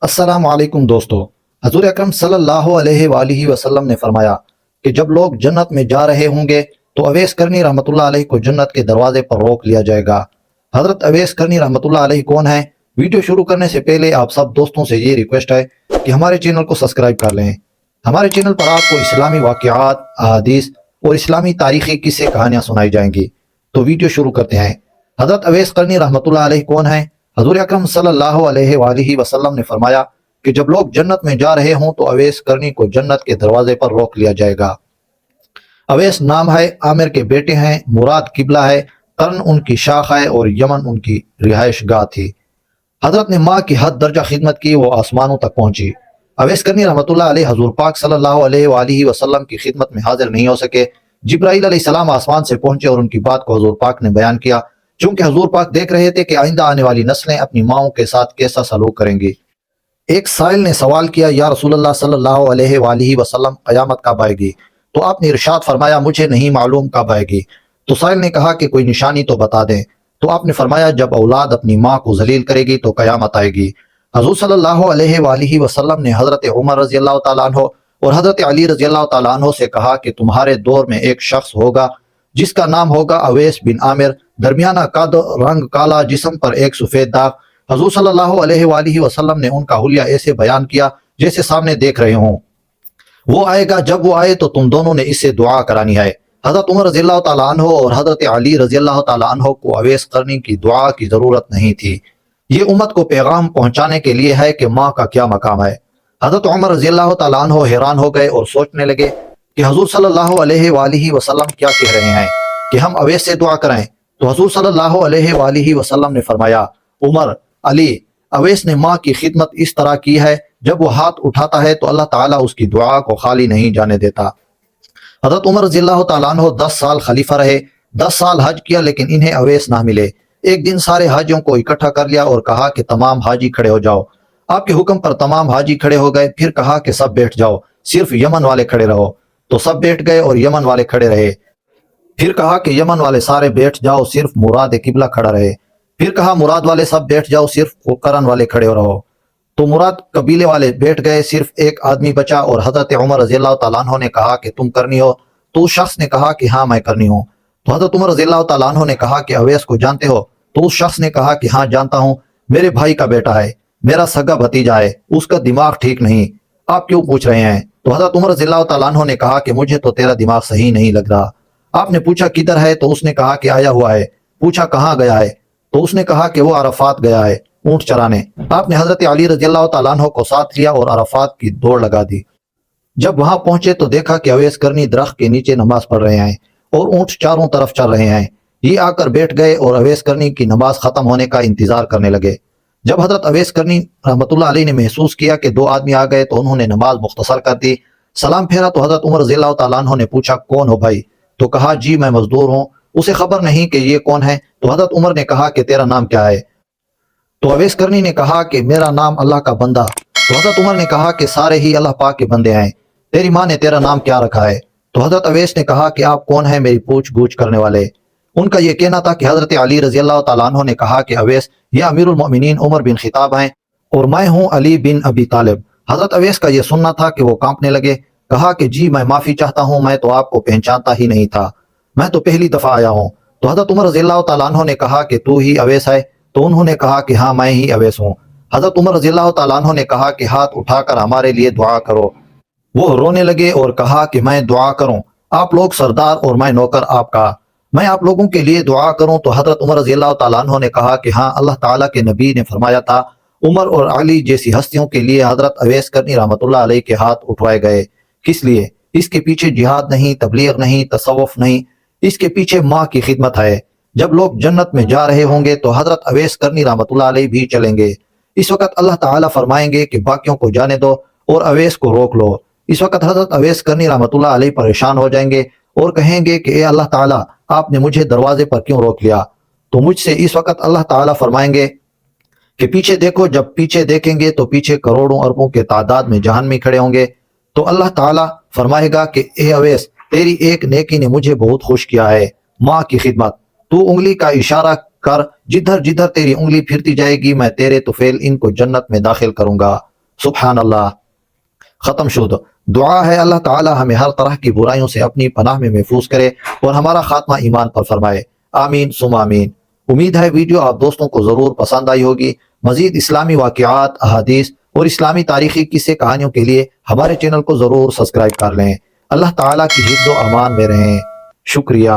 السلام علیکم دوستو، حضور اکرم صلی اللہ علیہ وآلہ وسلم نے فرمایا کہ جب لوگ جنت میں جا رہے ہوں گے تو اویس کرنی رحمۃ اللہ علیہ کو جنت کے دروازے پر روک لیا جائے گا۔ حضرت اویس کرنی رحمۃ اللہ علیہ کون ہیں؟ ویڈیو شروع کرنے سے پہلے آپ سب دوستوں سے یہ ریکویسٹ ہے کہ ہمارے چینل کو سبسکرائب کر لیں۔ ہمارے چینل پر آپ کو اسلامی واقعات، احادیث اور اسلامی تاریخی قصے کہانیاں سنائی جائیں گی۔ تو ویڈیو شروع کرتے ہیں۔ حضرت اویس کرنی رحمۃ اللہ علیہ کون ہیں؟ حضور اکرم صلی اللہ علیہ وآلہ وسلم نے فرمایا کہ جب لوگ جنت میں جا رہے ہوں تو اویس کرنی کو جنت کے دروازے پر روک لیا جائے گا۔ اویس نام ہے، عامر کے بیٹے ہیں، مراد قبلہ ہے، قرن ان کی شاخ ہے اور یمن ان کی رہائش گاہ تھی۔ حضرت نے ماں کی حد درجہ خدمت کی، وہ آسمانوں تک پہنچی۔ اویس کرنی رحمۃ اللہ علیہ حضور پاک صلی اللہ علیہ وآلہ وسلم کی خدمت میں حاضر نہیں ہو سکے۔ جبرائیل علیہ السلام آسمان سے پہنچے اور ان کی بات کو حضور پاک نے بیان کیا، چونکہ حضور پاک دیکھ رہے تھے کہ آئندہ آنے والی نسلیں اپنی ماؤں کے ساتھ کیسا سلوک کریں گی۔ ایک سائل نے سوال کیا، یا رسول اللہ صلی اللہ علیہ وآلہ وسلم قیامت کب آئے گی؟ تو آپ نے ارشاد فرمایا، مجھے نہیں معلوم کب آئے گی۔ تو سائل نے کہا کہ کوئی نشانی تو بتا دیں۔ تو آپ نے فرمایا، جب اولاد اپنی ماں کو ذلیل کرے گی تو قیامت آئے گی۔ حضور صلی اللہ علیہ وآلہ وسلم نے حضرت عمر رضی اللہ تعالیٰ عنہ اور حضرت علی رضی اللہ تعالیٰ عنہ سے کہا کہ تمہارے دور میں ایک شخص ہوگا جس کا نام ہوگا اویس بن عامر، درمیانہ قد، رنگ کالا، جسم پر ایک سفید داغ۔ حضور صلی اللہ علیہ وآلہ وسلم نے ان کا حلیہ ایسے بیان کیا جیسے سامنے دیکھ رہے ہوں۔ وہ آئے گا، جب وہ آئے تو تم دونوں نے اس سے دعا کرانی ہے۔ حضرت عمر رضی اللہ تعالیٰ عنہ اور حضرت علی رضی اللہ تعالیٰ عنہ کو اویس کرنی کی دعا کی ضرورت نہیں تھی۔ یہ امت کو پیغام پہنچانے کے لیے ہے کہ ماں کا کیا مقام ہے۔ حضرت عمر رضی اللہ تعالیٰ عنہ حیران ہو گئے اور سوچنے لگے کہ حضور صلی اللہ علیہ وآلہ وسلم کیا کہہ رہے ہیں کہ ہم اویس سے دعا کریں۔ تو حضور صلی اللہ علیہ وآلہ وسلم نے فرمایا، عمر، علی، اویس نے ماں کی خدمت اس طرح کی ہے، جب وہ ہاتھ اٹھاتا ہے تو اللہ تعالیٰ اس کی دعا کو خالی نہیں جانے دیتا۔ حضرت عمر رضی اللہ تعالیٰ عنہ 10 سال خلیفہ رہے، 10 سال حج کیا، لیکن انہیں اویس نہ ملے۔ ایک دن سارے حاجیوں کو اکٹھا کر لیا اور کہا کہ تمام حاجی کھڑے ہو جاؤ۔ آپ کے حکم پر تمام حاجی کھڑے ہو گئے، پھر کہا کہ سب بیٹھ جاؤ، صرف یمن والے کھڑے رہو۔ تو سب بیٹھ گئے اور یمن والے کھڑے رہے۔ پھر کہا کہ یمن والے سارے بیٹھ جاؤ، صرف مراد قبلہ کھڑا رہے۔ پھر کہا مراد والے سب بیٹھ جاؤ، صرف قرن والے کھڑے رہو۔ تو مراد قبیلے والے بیٹھ گئے، صرف ایک آدمی بچا، اور حضرت عمر رضی اللہ تعالیٰ عنہ نے کہا کہ تم کرنی ہو؟ تو اس شخص نے کہا کہ ہاں میں کرنی ہوں۔ تو حضرت عمر رضی اللہ تعالیٰ عنہ نے کہا کہ اویس کو جانتے ہو؟ تو اس شخص نے کہا کہ ہاں جانتا ہوں، میرے بھائی کا بیٹا ہے، میرا سگا بھتیجا ہے، اس کا دماغ ٹھیک نہیں، آپ کیوں پوچھ رہے ہیں؟ تو حضرت عمر رضی اللہ تعالیٰ عنہ نے کہا کہ مجھے تو تیرا دماغ صحیح نہیں لگ رہا۔ آپ نے پوچھا کدھر ہے؟ تو اس نے کہا کہ آیا ہوا ہے۔ پوچھا کہاں گیا ہے؟ تو اس نے کہا کہ وہ عرفات گیا ہے اونٹ چرانے۔ آپ نے حضرت علی رضی اللہ تعالیٰ عنہ کو ساتھ لیا اور عرفات کی دوڑ لگا دی۔ جب وہاں پہنچے تو دیکھا کہ اویس کرنی درخت کے نیچے نماز پڑھ رہے ہیں اور اونٹ چاروں طرف چل رہے ہیں۔ یہ آ کر بیٹھ گئے اور اویس کرنی کی نماز ختم ہونے کا انتظار کرنے لگے۔ جب حضرت اویس کرنی رحمۃ اللہ علیہ نے محسوس کیا کہ 2 آدمی آ گئے تو انہوں نے نماز مختصر کر دی، سلام پھیرا۔ تو حضرت عمر رضی اللہ تعالیٰ عنہ نے پوچھا کون ہو بھائی؟ تو کہا جی میں مزدور ہوں، اسے خبر نہیں کہ یہ کون ہے۔ تو حضرت عمر نے کہا کہ تیرا نام کیا ہے؟ تو اویس کرنی نے کہا کہ میرا نام اللہ کا بندہ۔ تو حضرت عمر نے کہا کہ سارے ہی اللہ پاک کے بندے ہیں، تیری ماں نے تیرا نام کیا رکھا ہے؟ تو حضرت اویس نے کہا کہ آپ کون ہیں میری پوچھ گوچھ کرنے والے؟ ان کا یہ کہنا تھا کہ حضرت علی رضی اللہ تعالیٰ عنہ نے کہا کہ اویس یہ امیر المؤمنین عمر بن خطاب ہیں اور میں ہوں علی بن ابی طالب۔ حضرت اویس کا یہ سننا تھا کہ وہ کانپنے لگے، کہا کہ جی میں معافی چاہتا ہوں، میں تو آپ کو پہچانتا ہی نہیں تھا، میں تو پہلی دفعہ آیا ہوں۔ تو حضرت عمر رضی اللہ تعالیٰ عنہ نے کہا کہ تو ہی اویس ہے؟ تو انہوں نے کہا کہ ہاں میں ہی اویس ہوں۔ حضرت عمر رضی اللہ تعالیٰ عنہ نے کہا کہ ہاتھ اٹھا کر ہمارے لیے دعا کرو۔ وہ رونے لگے اور کہا کہ میں دعا کروں؟ آپ لوگ سردار اور میں نوکر آپ کا، میں آپ لوگوں کے لیے دعا کروں؟ تو حضرت عمر رضی اللہ تعالیٰ عنہ نے کہا کہ ہاں اللہ تعالیٰ کے نبی نے فرمایا تھا عمر اور علی جیسی ہستیوں کے لیے حضرت اویس کرنی رحمۃ اللہ علیہ کے ہاتھ اٹھوائے گئے۔ کس لیے؟ اس کے پیچھے جہاد نہیں، تبلیغ نہیں، تصوف نہیں، اس کے پیچھے ماں کی خدمت ہے۔ جب لوگ جنت میں جا رہے ہوں گے تو حضرت اویس کرنی رحمۃ اللہ علیہ بھی چلیں گے۔ اس وقت اللہ تعالیٰ فرمائیں گے کہ باقیوں کو جانے دو اور اویس کو روک لو۔ اس وقت حضرت اویس کرنی رحمۃ اللہ علیہ پریشان ہو جائیں گے اور کہیں گے کہ اے اللہ تعالیٰ آپ نے مجھے دروازے پر کیوں روک لیا؟ تو مجھ سے اس وقت اللہ تعالیٰ فرمائیں گے کہ پیچھے دیکھو۔ جب پیچھے دیکھیں گے تو پیچھے کروڑوں اربوں کے تعداد میں جہنمی کھڑے ہوں گے۔ تو اللہ تعالیٰ فرمائے گا کہ اے اویس تیری ایک نیکی نے مجھے بہت خوش کیا ہے، ماں کی خدمت۔ تو انگلی کا اشارہ کر، جدھر جدھر تیری انگلی پھرتی جائے گی میں تیرے طفیل ان کو جنت میں داخل کروں گا۔ سبحان اللہ۔ ختم شد۔ دعا ہے اللہ تعالی ہمیں ہر طرح کی برائیوں سے اپنی پناہ میں محفوظ کرے اور ہمارا خاتمہ ایمان پر فرمائے، آمین ثم آمین۔ امید ہے ویڈیو آپ دوستوں کو ضرور پسند آئی ہوگی۔ مزید اسلامی واقعات، احادیث اور اسلامی تاریخی قصے کہانیوں کے لیے ہمارے چینل کو ضرور سبسکرائب کر لیں۔ اللہ تعالیٰ کی حفظ و امان میں رہیں۔ شکریہ۔